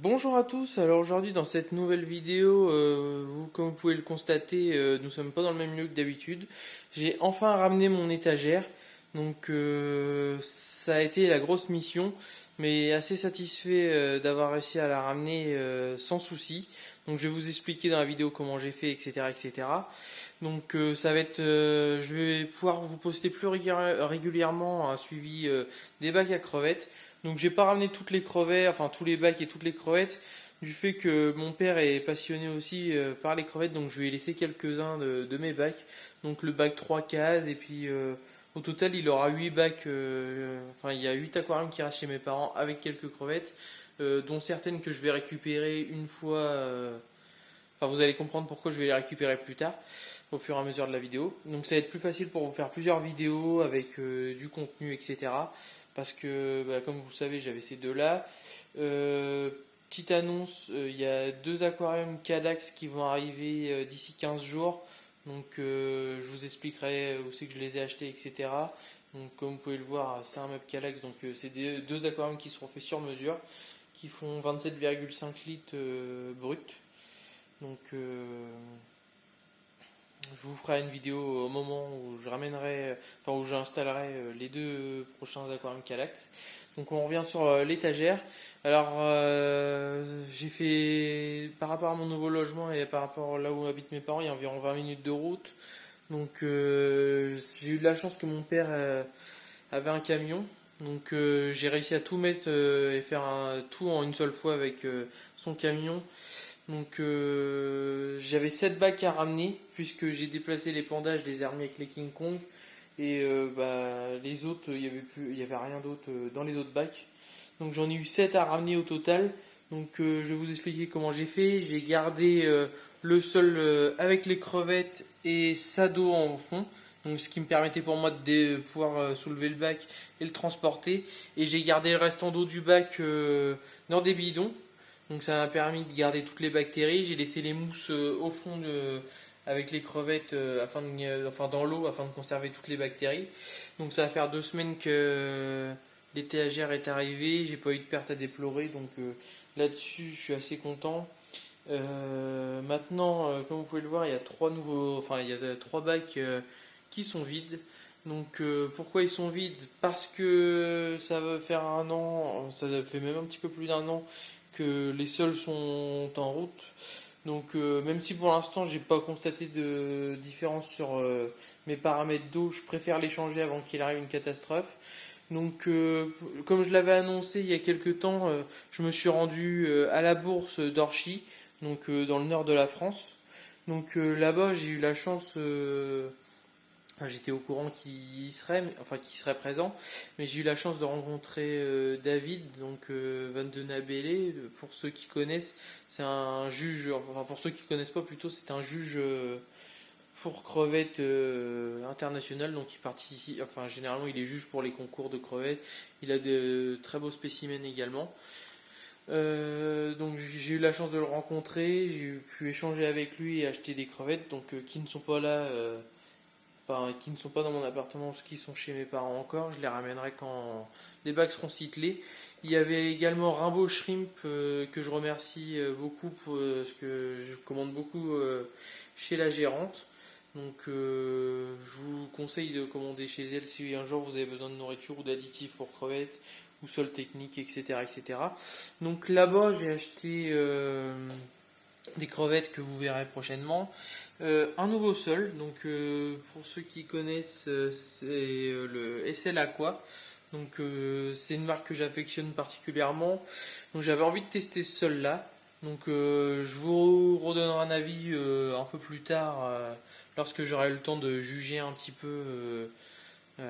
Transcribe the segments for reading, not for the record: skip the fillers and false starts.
Bonjour à tous, alors aujourd'hui dans cette nouvelle vidéo, comme vous pouvez le constater, nous sommes pas dans le même lieu que d'habitude. J'ai enfin ramené mon étagère, donc ça a été la grosse mission, mais assez satisfait d'avoir réussi à la ramener sans souci. Donc je vais vous expliquer dans la vidéo comment j'ai fait, etc. etc. Donc ça va être, je vais pouvoir vous poster plus régulièrement un suivi des bacs à crevettes. Donc j'ai pas ramené toutes les crevettes, enfin tous les bacs et toutes les crevettes, du fait que mon père est passionné aussi par les crevettes, donc je lui ai laissé quelques-uns de mes bacs. Donc le bac 3 cases, et puis au total il aura 8 bacs, enfin il y a 8 aquariums qui restent chez mes parents avec quelques crevettes, dont certaines que je vais récupérer une fois. Enfin vous allez comprendre pourquoi je vais les récupérer plus tard, au fur et à mesure de la vidéo. Donc ça va être plus facile pour vous faire plusieurs vidéos avec du contenu, etc. Parce que, comme vous le savez, j'avais ces deux-là. Petite annonce, il y a deux aquariums Cadax qui vont arriver d'ici 15 jours. Donc je vous expliquerai où c'est que je les ai achetés, etc. Donc comme vous pouvez le voir, c'est un meuble Cadax. Donc c'est deux aquariums qui seront faits sur mesure, qui font 27,5 litres brut. Donc je vous ferai une vidéo au moment où je ramènerai, enfin où j'installerai les deux prochains aquariums Calax. Donc on revient sur l'étagère. Alors j'ai fait, par rapport à mon nouveau logement et par rapport là où habitent mes parents, il y a environ 20 minutes de route. Donc j'ai eu de la chance que mon père avait un camion. Donc j'ai réussi à tout mettre et faire tout en une seule fois avec son camion. Donc j'avais 7 bacs à ramener puisque j'ai déplacé les pendages des hermies avec les King Kong et les autres, il y avait rien d'autre dans les autres bacs. Donc j'en ai eu 7 à ramener au total. Donc je vais vous expliquer comment j'ai fait. J'ai gardé le sol avec les crevettes et sa dos en fond. Donc ce qui me permettait pour moi de pouvoir soulever le bac et le transporter. Et j'ai gardé le restant d'eau du bac dans des bidons. Donc ça m'a permis de garder toutes les bactéries. J'ai laissé les mousses au fond avec les crevettes enfin dans l'eau afin de conserver toutes les bactéries. Donc ça va faire 2 semaines que l'étagère est arrivée. J'ai pas eu de perte à déplorer. Donc là-dessus, je suis assez content. Maintenant, comme vous pouvez le voir, il y a il y a trois bacs qui sont vides. Donc pourquoi ils sont vides? Parce que ça va faire un an, ça fait même un petit peu plus d'un an que les sols sont en route. Donc même si pour l'instant j'ai pas constaté de différence sur mes paramètres d'eau, je préfère les changer avant qu'il arrive une catastrophe. Donc comme je l'avais annoncé il y a quelques temps, je me suis rendu à la bourse d'Orchy, donc dans le nord de la France. Donc là-bas j'ai eu la chance, j'étais au courant qu'il serait présent, mais j'ai eu la chance de rencontrer David, donc Van de Nabele. Pour ceux qui connaissent, c'est un juge, enfin pour ceux qui connaissent pas plutôt, c'est un juge pour crevettes international, donc il participe, enfin généralement il est juge pour les concours de crevettes. Il a de très beaux spécimens également. Donc j'ai eu la chance de le rencontrer, j'ai pu échanger avec lui et acheter des crevettes, donc qui ne sont pas là. Enfin, qui ne sont pas dans mon appartement parce qu'ils sont chez mes parents encore. Je les ramènerai quand les bacs seront cyclés. Il y avait également Rainbow Shrimp que je remercie beaucoup parce que je commande beaucoup chez la gérante. Donc je vous conseille de commander chez elle si un jour vous avez besoin de nourriture ou d'additifs pour crevettes ou sol technique, etc. etc. Donc là-bas j'ai acheté des crevettes que vous verrez prochainement. Un nouveau sol, donc pour ceux qui connaissent, c'est le SL Aqua. Donc c'est une marque que j'affectionne particulièrement. Donc j'avais envie de tester ce sol là. Donc je vous redonnerai un avis un peu plus tard lorsque j'aurai le temps de juger un petit peu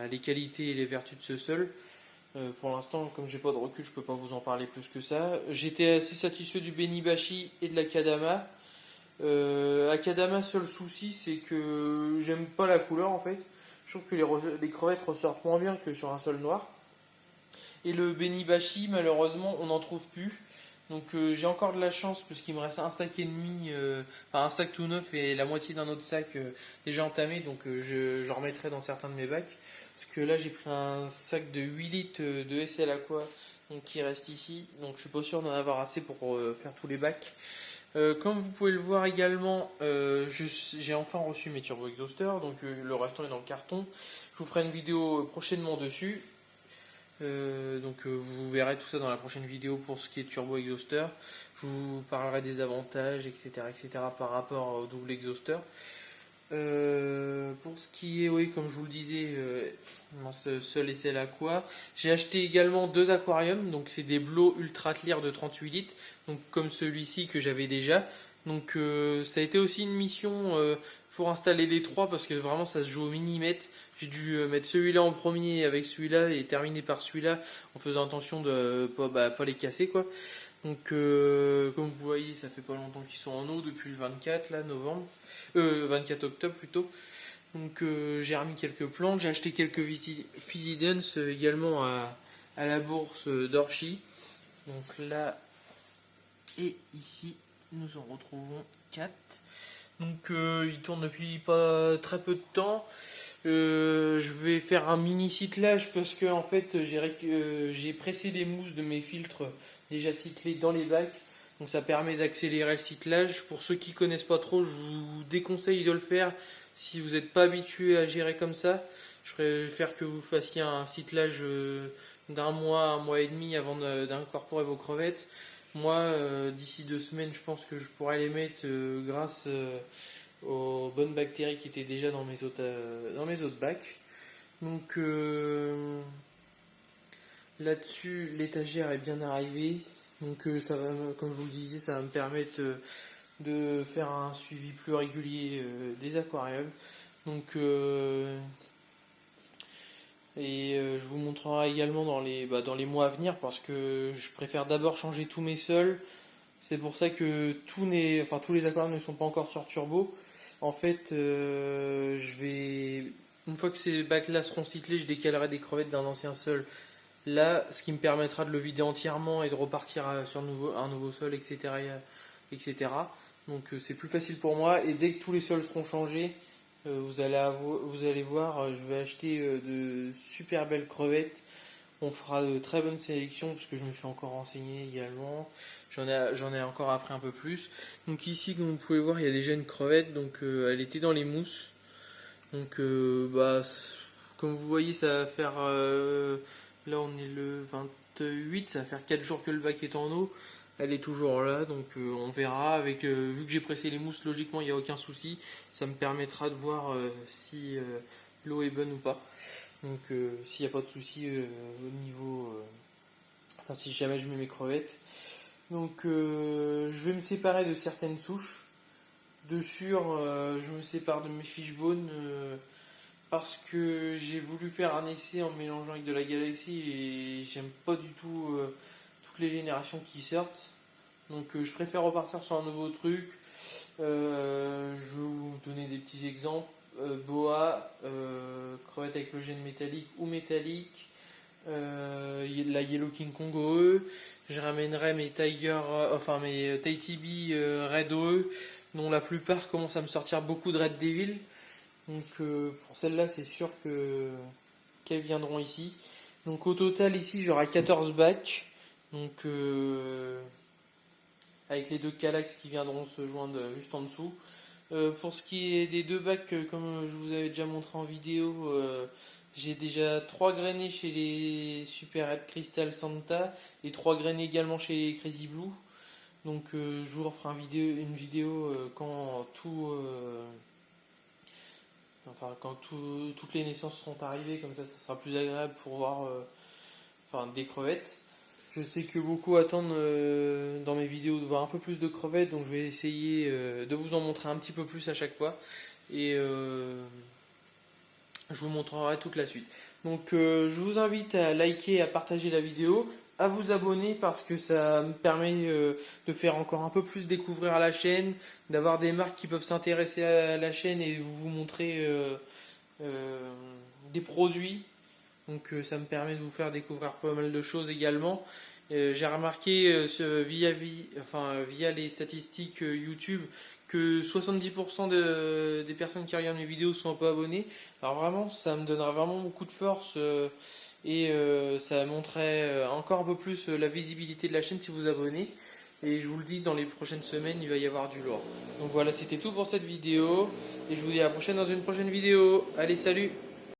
les qualités et les vertus de ce sol. Pour l'instant, comme j'ai pas de recul, je peux pas vous en parler plus que ça. J'étais assez satisfait du Benibashi et de la Kadama. Akadama, seul souci, c'est que j'aime pas la couleur en fait. Je trouve que les crevettes ressortent moins bien que sur un sol noir. Et le Benibashi, malheureusement, on n'en trouve plus. Donc j'ai encore de la chance parce qu'il me reste un sac et demi, enfin un sac tout neuf et la moitié d'un autre sac déjà entamé. Donc je remettrai dans certains de mes bacs. Parce que là j'ai pris un sac de 8 litres de SL Aqua. donc qui reste ici. Donc je suis pas sûr d'en avoir assez pour faire tous les bacs. Comme vous pouvez le voir également, j'ai enfin reçu mes turbo exhausters, donc le restant est dans le carton. Je vous ferai une vidéo prochainement dessus. Vous verrez tout ça dans la prochaine vidéo pour ce qui est turbo exhauster. Je vous parlerai des avantages, etc., par rapport au double exhauster. Pour ce qui est, oui, comme je vous le disais, ce seul essai l'aqua. J'ai acheté également 2 aquariums, donc c'est des Blo Ultra Clear de 38 litres, donc comme celui-ci que j'avais déjà. Donc ça a été aussi une mission pour installer les 3 parce que vraiment ça se joue au millimètre. J'ai dû mettre celui-là en premier avec celui-là et terminer par celui-là en faisant attention de pas les casser quoi. Donc comme vous voyez, ça fait pas longtemps qu'ils sont en eau depuis le 24 là, novembre, 24 octobre plutôt. Donc j'ai remis quelques plantes, j'ai acheté quelques Physidens également à la bourse d'Orchy. Donc là et ici nous en retrouvons 4. Donc ils tournent depuis pas très peu de temps. Je vais faire un mini cyclage parce que en fait j'ai pressé des mousses de mes filtres déjà cyclés dans les bacs, donc ça permet d'accélérer le cyclage. Pour ceux qui connaissent pas trop, je vous déconseille de le faire si vous n'êtes pas habitué à gérer comme ça. Je préfère que vous fassiez un cyclage d'un mois, 1 mois et demi avant d'incorporer vos crevettes. Moi, d'ici 2 semaines, je pense que je pourrais les mettre grâce aux bonnes bactéries qui étaient déjà dans mes autres bacs. Donc là-dessus, l'étagère est bien arrivée. Donc ça va, comme je vous le disais, ça va me permettre de faire un suivi plus régulier des aquariums. Donc je vous montrerai également dans les mois à venir parce que je préfère d'abord changer tous mes sols. C'est pour ça que tous les aquariums ne sont pas encore sur turbo. En fait, une fois que ces bacs-là seront cyclés, je décalerai des crevettes d'un ancien sol là, ce qui me permettra de le vider entièrement et de repartir sur un nouveau sol, etc., etc. Donc c'est plus facile pour moi. Et dès que tous les sols seront changés, vous allez voir, je vais acheter de super belles crevettes. On fera de très bonnes sélections parce que je me suis encore renseigné également. J'en ai encore appris un peu plus. Donc ici, comme vous pouvez voir, il y a déjà une crevette. Donc elle était dans les mousses. Donc comme vous voyez, ça va faire... là on est le 28, ça va faire 4 jours que le bac est en eau. Elle est toujours là, donc on verra. Vu que j'ai pressé les mousses, logiquement il n'y a aucun souci. Ça me permettra de voir si l'eau est bonne ou pas. Donc s'il n'y a pas de souci au niveau... enfin si jamais je mets mes crevettes. Donc je vais me séparer de certaines souches. De sûr, je me sépare de mes fishbones parce que j'ai voulu faire un essai en mélangeant avec de la galaxie et j'aime pas du tout toutes les générations qui sortent. Donc je préfère repartir sur un nouveau truc. Je vais vous donner des petits exemples. Boa, crevette avec le gène métallique ou métallique, la Yellow King Kong OE. Je ramènerai mes mes Tahiti Red OE, dont la plupart commencent à me sortir beaucoup de Red Devil. Donc pour celle-là, c'est sûr qu'elles viendront ici. Donc au total, ici, j'aurai 14 bacs. Donc avec les 2 Calax qui viendront se joindre juste en dessous. Pour ce qui est des 2 bacs, comme je vous avais déjà montré en vidéo, j'ai déjà 3 grainés chez les Super Red Crystal Santa et 3 grainés également chez les Crazy Blue. Donc je vous referai une vidéo quand toutes les naissances seront arrivées, comme ça sera plus agréable pour voir des crevettes. Je sais que beaucoup attendent dans mes vidéos de voir un peu plus de crevettes, donc je vais essayer de vous en montrer un petit peu plus à chaque fois. Et je vous montrerai toute la suite. Donc je vous invite à liker et à partager la vidéo, à vous abonner parce que ça me permet de faire encore un peu plus découvrir la chaîne, d'avoir des marques qui peuvent s'intéresser à la chaîne et vous montrer des produits. Donc ça me permet de vous faire découvrir pas mal de choses également. J'ai remarqué via les statistiques YouTube que 70% des personnes qui regardent mes vidéos sont pas abonnées. Alors vraiment, ça me donnera vraiment beaucoup de force et ça montrerait encore un peu plus la visibilité de la chaîne si vous vous abonnez. Et je vous le dis, dans les prochaines semaines, il va y avoir du lourd. Donc voilà, c'était tout pour cette vidéo. Et je vous dis à la prochaine dans une prochaine vidéo. Allez, salut!